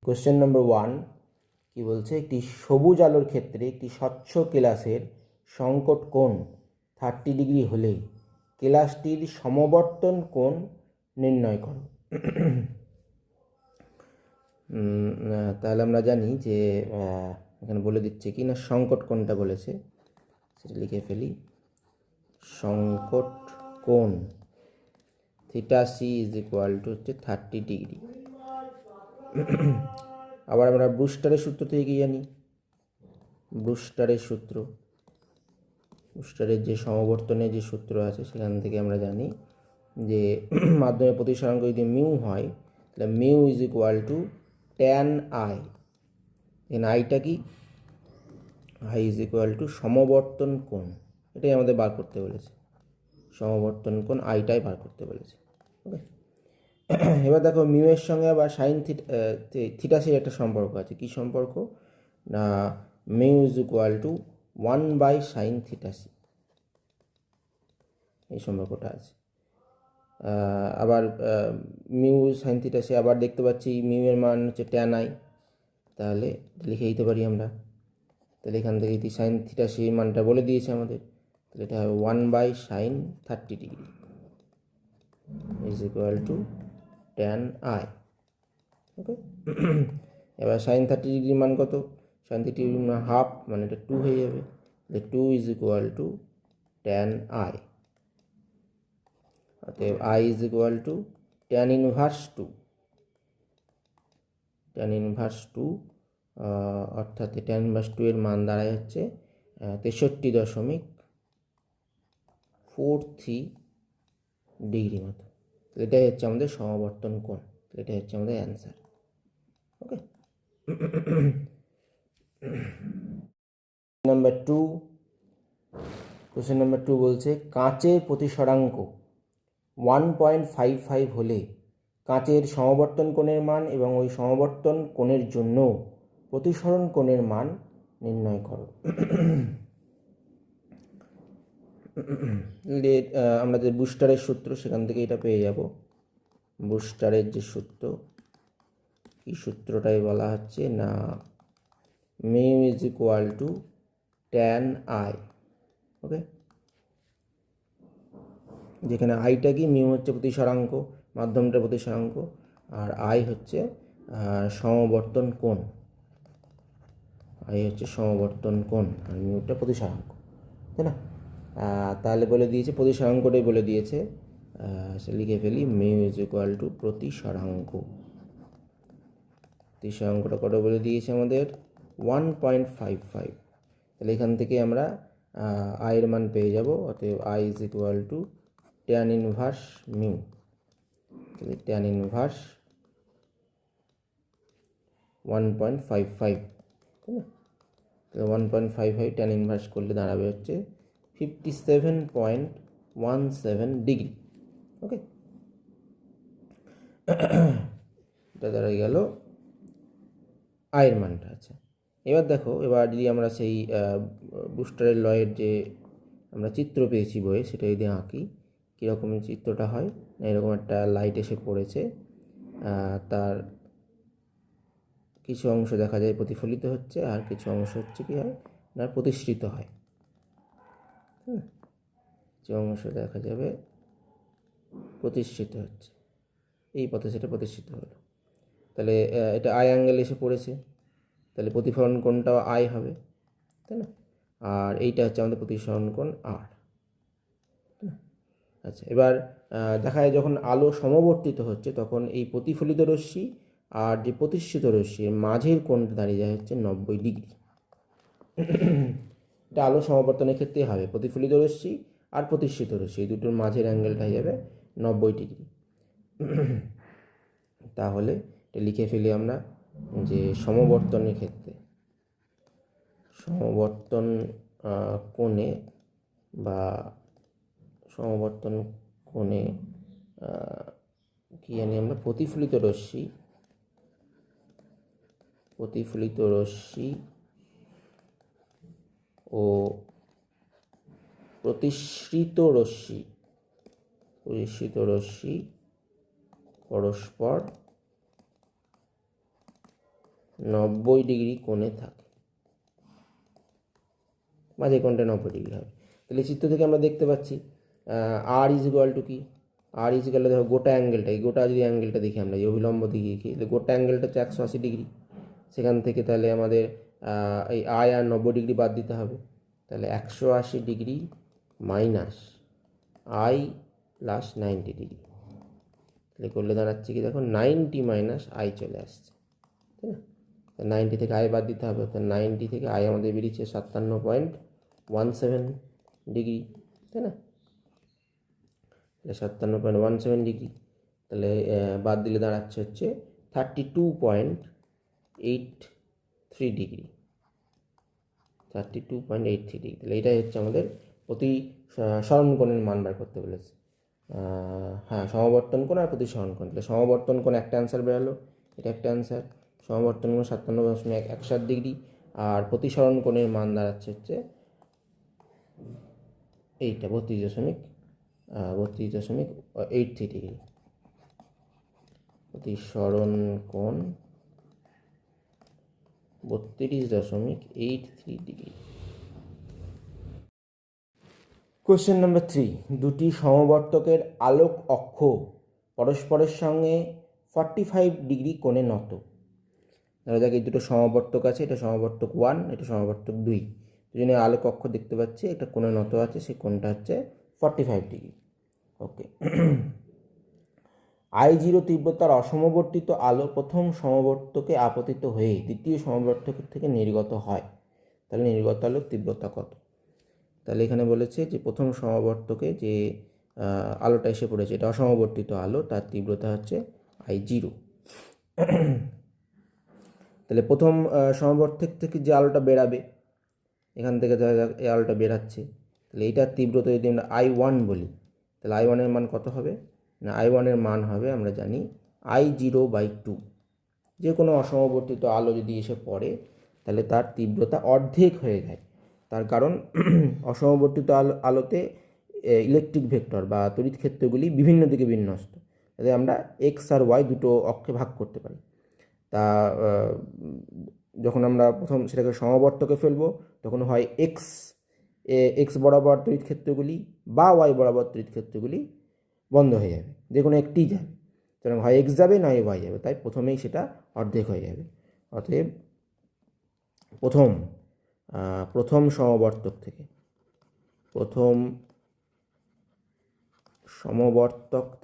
Question number 1 কি বলছে, একটি সবুজ আলোর ক্ষেত্রে একটি স্বচ্ছ কেলাসের সংকট কোণ 30 ডিগ্রি হলে কেলাসটির সমবর্তন কোণ নির্ণয় করো। তাহলে আমরা জানি যে এখানে বলে দিচ্ছে কি না, সংকট কোণটা বলেছে, সেটা লিখে ফেলি। সংকট কোণ theta C is equal to হচ্ছে 30 ডিগ্রি। আবার আমরা ব্রুস্টারের সূত্র থেকে কি জানি, ব্রুস্টারের যে সমবর্তনের যে সূত্র আছে সেখান থেকে আমরা জানি যে মাধ্যমের প্রতিসরাঙ্ক যদি মিউ হয় তাহলে mu is equal to tan I. এখানে আইটা কি, আই ইজ ইকুয়াল টু সমবর্তন কোণ, এটাই আমাদের বার করতে বলেছে। সমবর্তন কোণ আইটাই বার করতে বলেছে। ওকে, এবার দেখো মিউ এর সঙ্গে আবার সাইন থিটাসের একটা সম্পর্ক আছে। কি সম্পর্ক না, mu is equal two 1/sin theta c, এই সম্পর্কটা আছে। আবার মিউ সাইন থিটাসি আবার দেখতে পাচ্ছি মিউ এর মান হচ্ছে ট্যান আই, তাহলে লিখে দিতে পারি আমরা। তাহলে এখান থেকে যদি সাইন থিটাসি মানটা বলে দিয়েছে আমাদের, তাহলে এটা হবে 1/sin 30 degree is equal to tan i. Okay, এবার সাইন 30 ডিগ্রি মান কত, সাইন 30 ডিগ্রি মান হাফ, মানে এটা 2 হয়ে যাবে। তাহলে 2 is equal to tan i. অতএব i is equal to tan inverse 2, tan inverse 2 অর্থাৎ ট্যান ইনভার্স 2 এর মান দাঁড়ায় হচ্ছে 63.43 ডিগ্রি মতো। এটাই হচ্ছে আমাদের সমবর্তন কোণ, এটাই হচ্ছে আমাদের অ্যান্সার। ওকে, নাম্বার 2, কোশ্চেন নাম্বার 2 বলছে কাঁচের প্রতিসরাঙ্ক 1.55 হলে কাঁচের সমবর্তন কোণের মান এবং ওই সমবর্তন কোণের জন্য প্রতিসরণ কোণের মান নির্ণয় করো। আমরা যে বুস্টারের সূত্র সেখান থেকে এটা পেয়ে যাব। বুস্টারের যে সূত্র, এই সূত্রটাই বলা হচ্ছে না mu is equal to tan i. Okay, যেখানে আইটা কি, মিউ হচ্ছে প্রতিসরাঙ্ক, মাধ্যমটা প্রতিসরাঙ্ক, আর আই হচ্ছে সমবর্তন কোণ, আই হচ্ছে সমবর্তন কোণ আর মিউটা প্রতিসরাঙ্ক, তাই না? তাহলে বলে দিয়েছে প্রতিসরাঙ্কটাই বলে দিয়েছে, সে লিখে ফেলি মিউ ইজ ইকুয়াল টু প্রতিসরাঙ্ক। প্রতিসরাঙ্কটা কত বলে দিয়েছে আমাদের 1.55। তাহলে এখান থেকে আমরা আয়ের মান পেয়ে যাব। অতএব i is equal to tan inverse mu. তাহলে ট্যান ইনভার্স 1.55, তাই না? তাহলে 1.55 ট্যান ইনভার্স করলে দাঁড়াবে হচ্ছে 57.17 ডিগ্রি। ওকে, এটা দাঁড়ায় গেল আয়ের মানটা। আছে, এবার দেখো, এবার যদি আমরা সেই বুস্টারের লয়ের যে আমরা চিত্র পেয়েছি বইয়ে, সেটা যদি আঁকি, কীরকম চিত্রটা হয়, এরকম একটা লাইট এসে পড়েছে, তার কিছু অংশ দেখা যায় প্রতিফলিত হচ্ছে, আর কিছু অংশ হচ্ছে কি হয় না প্রতিসৃত হয়। কিছু অংশ দেখা যাবে প্রতিষ্ঠিত হচ্ছে, এই পথে সেটা প্রতিষ্ঠিত হলো। তাহলে এটা আই অ্যাঙ্গেল এসে পড়েছে, তাহলে প্রতিফলন কোণটাও আই হবে, তাই না? আর এইটা হচ্ছে আমাদের প্রতিসরণ কোণ আর। আচ্ছা, এবার দেখা যায় যখন আলো সমবর্তিত হচ্ছে তখন এই প্রতিফলিত রশ্মি আর যে প্রতিষ্ঠিত রশ্মির মাঝের কোণটা দাঁড়িয়ে যায় হচ্ছে 90 ডিগ্রি। এটা আলো সমবর্তনের ক্ষেত্রে হবে, প্রতিফলিত রশ্মি আর প্রতিষ্ঠিত রশ্মি এই দুটোর মাঝের অ্যাঙ্গেলটা হয়ে যাবে 90 ডিগ্রি। তাহলে এটা লিখে ফেলি আমরা যে সমবর্তনের ক্ষেত্রে, সমবর্তন কোণে বা সমবর্তন কোণে কি জানি আমরা, প্রতিফলিত রশ্মি ও প্রতিসৃত রশ্মি পরস্পর 90 ডিগ্রি কোণে থাকে, মাঝের কোণটা 90 ডিগ্রি হবে। তাহলে চিত্র থেকে আমরা দেখতে পাচ্ছি আর ইজ ইকুয়াল টু কি, আর ইজ ইকুয়াল টু দেখো গোটা অ্যাঙ্গেলটা, এই গোটা যদি অ্যাঙ্গেলটা দেখি আমরা, এই অভিলম্ব দিকে দেখি, তাহলে গোটা অ্যাঙ্গেলটা হচ্ছে 180 ডিগ্রি। সেখান থেকে তাহলে আমাদের এই আয় আর 90 ডিগ্রি বাদ দিতে হবে। তাহলে 180 degree minus I plus 90 degree, তাহলে করলে দাঁড়াচ্ছে কি দেখো 90 মাইনাস আই চলে আসছে, তাই না? 90 থেকে আই বাদ দিতে হবে, তাহলে 90 থেকে আই আমাদের বেরিয়েছে 57.17 ডিগ্রি, তাই না? তাহলে 57.17 ডিগ্রি, তাহলে বাদ দিলে দাঁড়াচ্ছে হচ্ছে 32.83 ডিগ্রি, 32.83 ডিগ্রি। তাহলে এটাই হচ্ছে আমাদের প্রতিসরণ কোণের মান বার করতে বলেছে। হ্যাঁ, সমাবর্তন কোণ আর প্রতিসরণ কোণ। তাহলে সমাবর্তন কোণ একটা অ্যান্সার বেরোলো, এটা একটা অ্যান্সার। সমাবর্তন কোণ 57.17 ডিগ্রি, আর প্রতিসরণ কোণের মান দাঁড়াচ্ছে হচ্ছে এইটা 32.83 ডিগ্রি। প্রতিসরণ কোণ 32.83 ডিগ্রি। কোয়েশ্চেন নাম্বার 3, দুটি সমবর্তকের আলোক অক্ষ পরস্পরের সঙ্গে 45 ডিগ্রি কোণে নত। ধরা যাক এই দুটো সমবর্তক আছে, এটা সমবর্তক 1, এটা সমবর্তক 2, দুজনের আলোক অক্ষ দেখতে পাচ্ছি, একটা কোণে নত আছে, সেই কোণটা হচ্ছে 45 ডিগ্রি। ওকে। I0 তীব্রতার অসমবর্তিত আলো প্রথম সমবর্তকে আপতিত হয়ে দ্বিতীয় সমবর্তকের থেকে নির্গত হয়, তাহলে নির্গত আলোর তীব্রতা কত? তাহলে এখানে বলেছে যে প্রথম সমবর্তকে যে আলোটা এসে পড়েছে, এটা অসমবর্তিত আলো, তার তীব্রতা হচ্ছে I0। তাহলে প্রথম সমবর্তক থেকে যে আলোটা বেরাবে, এখান থেকে দেখা যাক এই আলোটা বেরাচ্ছে, তাহলে এইটার তীব্রতা যদি আমরা I1 বলি, তাহলে I1-এর মান কত হবে না, I1-এর মান হবে আমরা জানি I0/2। যে কোনো অসমবর্তিত আলো যদি এসে পড়ে তাহলে তার তীব্রতা অর্ধেক হয়ে যায়। তার কারণ অসমবর্তিত আলোতে ইলেকট্রিক ভেক্টর বা তড়িৎ ক্ষেত্রগুলি বিভিন্ন দিকে বিন্যস্ত, তাতে আমরা এক্স আর ওয়াই দুটো অক্ষে ভাগ করতে পারি। তা যখন আমরা প্রথম সেটাকে সমবর্তকে ফেলবো, তখন হয় এক্স বরাবর তড়িৎ ক্ষেত্রগুলি বা ওয়াই বরাবর তড়িৎ ক্ষেত্রগুলি বন্ধ হয়ে যাবে, যে কোনো একটি যাবে, সুতরাং হয় এক্স যাবে না ওয়াই যাবে, তাই প্রথমেই সেটা অর্ধেক হয়ে যাবে। অতএব প্রথম সমবর্তক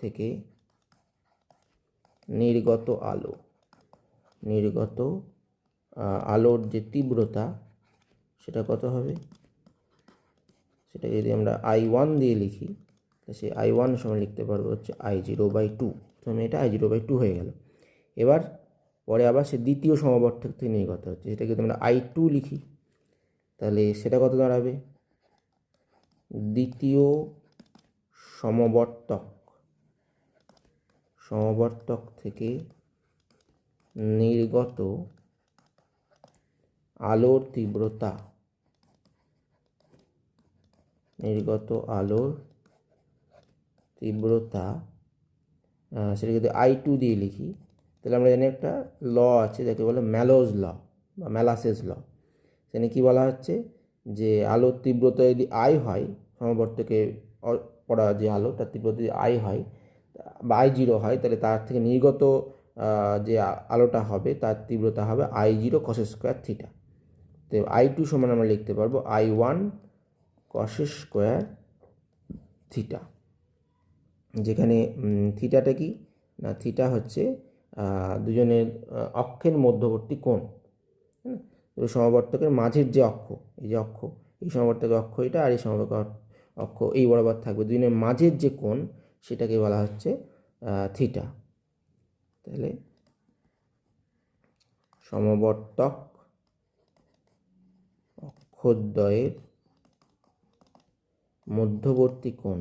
থেকে নির্গত আলোর যে তীব্রতা সেটা কত হবে, সেটাকে যদি আমরা I1 দিয়ে লিখি, সেই I1 সমান লিখতে পারবো হচ্ছে I0/2। প্রথমে এটা I0/2 হয়ে গেল। এবার পরে আবার সে দ্বিতীয় সমবর্তক থেকে নির্গত হচ্ছে, সেটাকে যদি আমরা I2 লিখি, তাহলে সেটা কত দাঁড়াবে, দ্বিতীয় সমবর্তক থেকে নির্গত আলোর তীব্রতা, সেটা যদি I2 দিয়ে লিখি, তাহলে আমরা জানি একটা ল আছে যাকে বলে ম্যালোজ ল বা ম্যালাসেস ল। সেখানে কী বলা হচ্ছে যে আলোর তীব্রতা যদি I হয়, সমবর্তকে পড়া যে আলো তার তীব্রতা যদি I হয় বা I0 হয়, তাহলে তার থেকে নির্গত যে আলোটা হবে তার তীব্রতা হবে I0 cos স্কোয়ার থিটা। তো I2 সমান আমরা লিখতে পারবো I1 cos স্কোয়ার থিটা, যেখানে থিটাটা কি না, থিটা হচ্ছে দুজনের অক্ষের মধ্যবর্তী কোণ, সমবর্তকের মাঝের যে অক্ষ, এই যে অক্ষ, এই সমবর্তকের অক্ষ এটা, আর এই সমবর্তক অক্ষ এই বরাবর থাকবে, দুজনের মাঝের যে কোণ সেটাকে বলা হচ্ছে থিটা। তাহলে সমবর্তক অক্ষদ্বয়ের মধ্যবর্তী কোণ,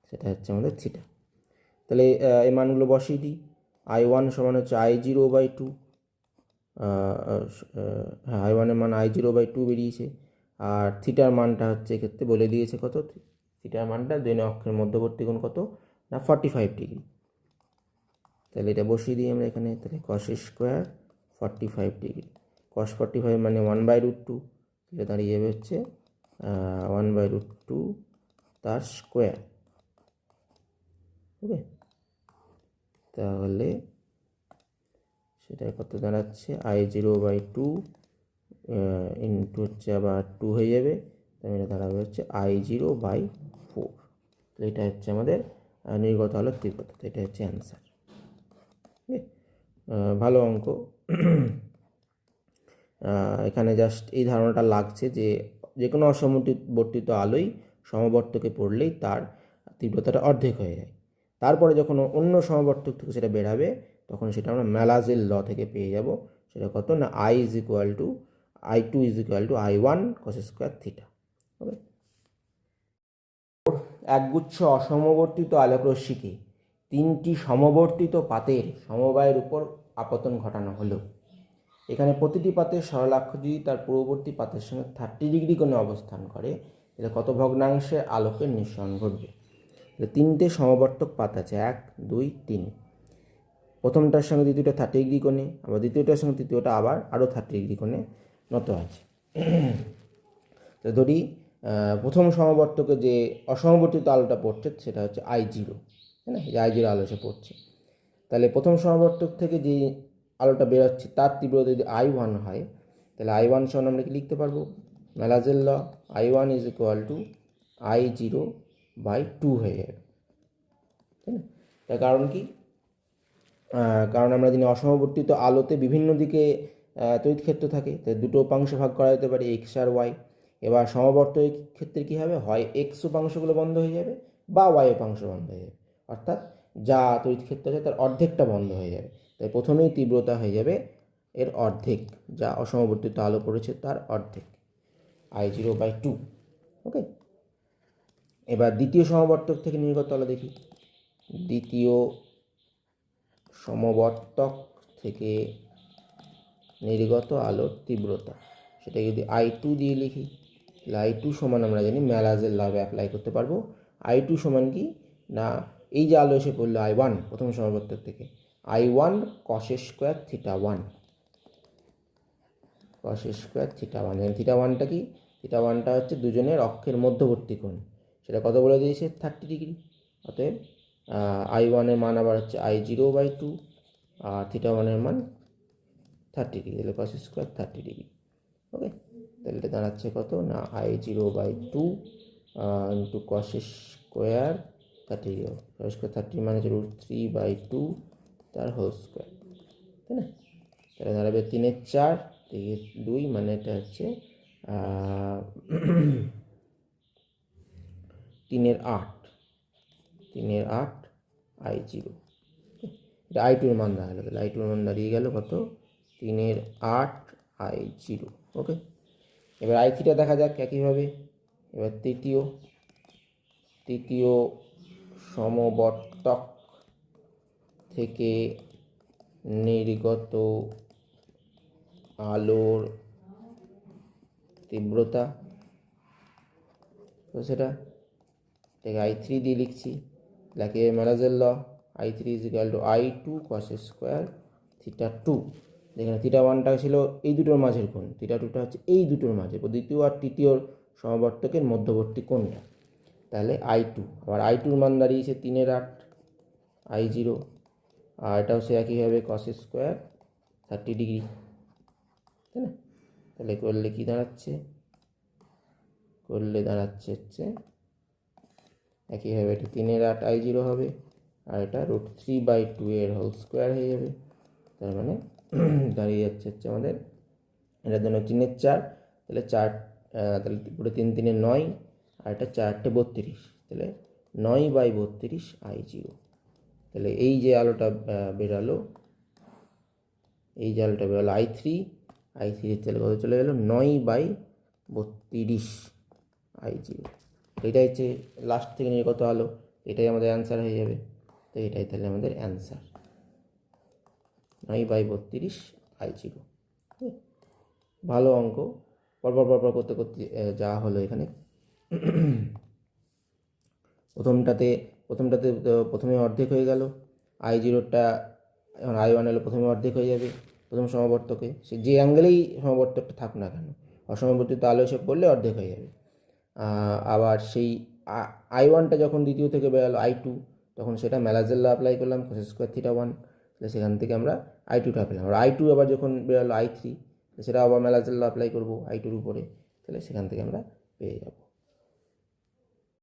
সেটা হচ্ছে আমাদের থিটা। তাহলে এই মানগুলো বসিয়ে দিই। I1 সমান হচ্ছে I0/2, হ্যাঁ I1-এর মান I0/2 বেরিয়েছে, আর থিটার মানটা হচ্ছে এক্ষেত্রে বলে দিয়েছে কত, থিটার মানটা দুই অক্ষের মধ্যবর্তী কোণ কত না 45 ডিগ্রি। তাহলে এটা বসিয়ে দিই আমরা এখানে। তাহলে কস স্কোয়ার 45 ডিগ্রি, কস 45 মানে 1/√2, এটা দাঁড়িয়ে যাবে হচ্ছে 1/√2 তার স্কোয়ার। ওকে, তাহলে সেটা কত দাঁড়াচ্ছে, I0/2 ইন্টু হচ্ছে আবার 2 হয়ে যাবে, তাহলে এটা দাঁড়াবে হচ্ছে I0/4। তো এটা হচ্ছে আমাদের নির্গত আলোর তীব্রতা, তো এটা হচ্ছে অ্যান্সার। ওকে, ভালো অঙ্ক। এখানে জাস্ট এই ধারণাটা লাগছে যে কোনো অসমবর্তিত আলোই সমবর্তকে পড়লেই তার তীব্রতাটা অর্ধেক হয়ে যায়। তারপরে যখন অন্য সমবর্তক থেকে সেটা বেরাবে তখন সেটা আমরা ম্যালাজের ল থেকে পেয়ে যাব। সেটা কত না, I2 = I1 cos square theta. ওকে, একগুচ্ছ অসমবর্তিত আলোকরশ্মিকে 3টি সমবর্তিত পাতের সমবায়ের উপর আপতন ঘটানো হলো। এখানে প্রতিটি পাতের সরলাক্ষ যদি তার পূর্ববর্তী পাতের সঙ্গে 30 ডিগ্রি কোণে অবস্থান করে, তাহলে কত ভগ্নাংশে আলোকের নিঃসরণ ঘটবে। তাহলে 3টে সমবর্তক পাত আছে, 1 2 3। প্রথমটার সঙ্গে দ্বিতীয়টা 30 ডিগ্রি কোণে, আবার দ্বিতীয়টার সঙ্গে তৃতীয়টা আবার আরও 30 ডিগ্রি কোণে নত আছে। তো ধরি প্রথম সমবর্তকে যে অসমবর্তিত আলোটা পড়ছে সেটা হচ্ছে I0, তাই না, যে I0 আলো এসে পড়ছে। তাহলে প্রথম সমবর্তক থেকে যে আলোটা বেরোচ্ছে তার তীব্রতা যদি I1 হয়, তাহলে I1 সমান আমরা কি লিখতে পারবো, ম্যালাজের ল, I1 = I0/2 হয়ে যাবে, তাই না। তার কারণ কি, কারণ আমরা জানি অসমবর্তিত আলোতে বিভিন্ন দিকে তড়িৎ ক্ষেত্র থাকে, তাই দুটো উপাংশে ভাগ করা যেতে পারে, এক্স আর ওয়াই। এবার সমবর্তনের ক্ষেত্রে কী হবে, হয় এক্স উপাংশগুলো বন্ধ হয়ে যাবে বা ওয়াই উপাংশ বন্ধ হয়ে যাবে, অর্থাৎ যা তড়িৎ ক্ষেত্র আছে তার অর্ধেকটা বন্ধ হয়ে যাবে। তাই প্রথমেই তীব্রতা হয়ে যাবে এর অর্ধেক, যা অসমবর্তিত আলো পড়েছে তার অর্ধেক, I0/2। ওকে, এবার দ্বিতীয় সমবর্তক থেকে নির্গত আলো দেখি। দ্বিতীয় সমবর্তক থেকে নির্গত আলোর তীব্রতা, সেটা যদি I2 দিয়ে লিখি, তাহলে I2 সমান আমরা জানি ম্যালাজের ল অ্যাপ্লাই করতে পারবো। I2 সমান কি না, এই যে আলো এসে পড়লো I1 প্রথম সমবর্তক থেকে, I1 cos square theta 1, cos square theta 1। Theta 1টা কি, থিটা 1টা হচ্ছে দুজনের অক্ষের মধ্যবর্তী কোণ, সেটা কত বলে দিয়েছে 30 ডিগ্রি। অতএব I1 এর মান আবার হচ্ছে I0/2 আর থিটা 1 মান 30 ডিগ্রি, তাহলে cos স্কোয়ার 30 ডিগ্রি। ওকে, তাহলে এটা দাঁড়াচ্ছে কত না, I0/2 into cos square 30 degree, cos square 30 মানে হচ্ছে √3/2 তার হোল স্কোয়ার, তাই না। তাহলে দাঁড়াবে 3/4 থেকে 2, মানে এটা হচ্ছে 3/8 I0। এটা I2 এর মান দাঁড়ালো, তাহলে I2 এর মান দাঁড়িয়ে গেল কত, 3/8 I0। ওকে, এবার I3 দেখা যাক একইভাবে। এবার তৃতীয় সমবর্তক থেকে নির্গত আলোর তীব্রতা, তো সেটা I3 দিয়ে লিখছি, লাগে ম্যালাজের ল, I3 = I2 cos square theta 2। যেখানে থিটা 1টা ছিল এই দুটোর মাঝের কোণ, থিটা 2টা হচ্ছে এই দুটোর মাঝে, দ্বিতীয় আর তৃতীয় সমবর্তকের মধ্যবর্তী কোণটা। তাহলে I2, আবার I2 মান দাঁড়িয়েছে 3/8 I0, আর এটাও সে একইভাবে cos স্কোয়ার 30 ডিগ্রি, তাই না। তাহলে করলে কি দাঁড়াচ্ছে, হচ্ছে একইভাবে এটা 3/8 I0 হবে, আর এটা √3/2 এর হোল স্কোয়ার হয়ে যাবে। তার মানে দাঁড়িয়ে যাচ্ছে হচ্ছে আমাদের এটার জন্য 3/4, তাহলে 4, তাহলে পুরো 3 3 9, আর এটা 4 32, তাহলে 9/32 I0। তাহলে এই যে আলোটা বেরালো, I3 তাহলে কত চলে গেলো, 9/32 I0। এটাই হচ্ছে লাস্ট থেকে নির্গত আলো, এটাই আমাদের অ্যান্সার হয়ে যাবে। তো এটাই তাহলে আমাদের অ্যান্সার, 9/32 I0। ভালো অঙ্ক, পরপর করতে করতে যা হলো এখানে। প্রথমটাতে প্রথমে অর্ধেক হয়ে গেল, I0টা এখন I1 হলে প্রথমে অর্ধেক হয়ে যাবে প্রথম সমবর্তকে, সে যে অ্যাঙ্গেলেই সমবর্তকটা থাক না কেন, অসমবর্তিত আলো এসে পড়লে অর্ধেক হয়ে যাবে। আবার সেই I1টা যখন দ্বিতীয় থেকে বেরোলো I2, তখন সেটা ম্যালাজের ল অ্যাপ্লাই করলাম cos স্কোয়ার থিটা 1, তাহলে সেখান থেকে আমরা I2টা পেলাম। আর I2 আবার যখন বেরোলো I3, সেটা আবার ম্যালাজের ল অ্যাপ্লাই করবো I2-র উপরে, তাহলে সেখান থেকে আমরা পেয়ে যাবো।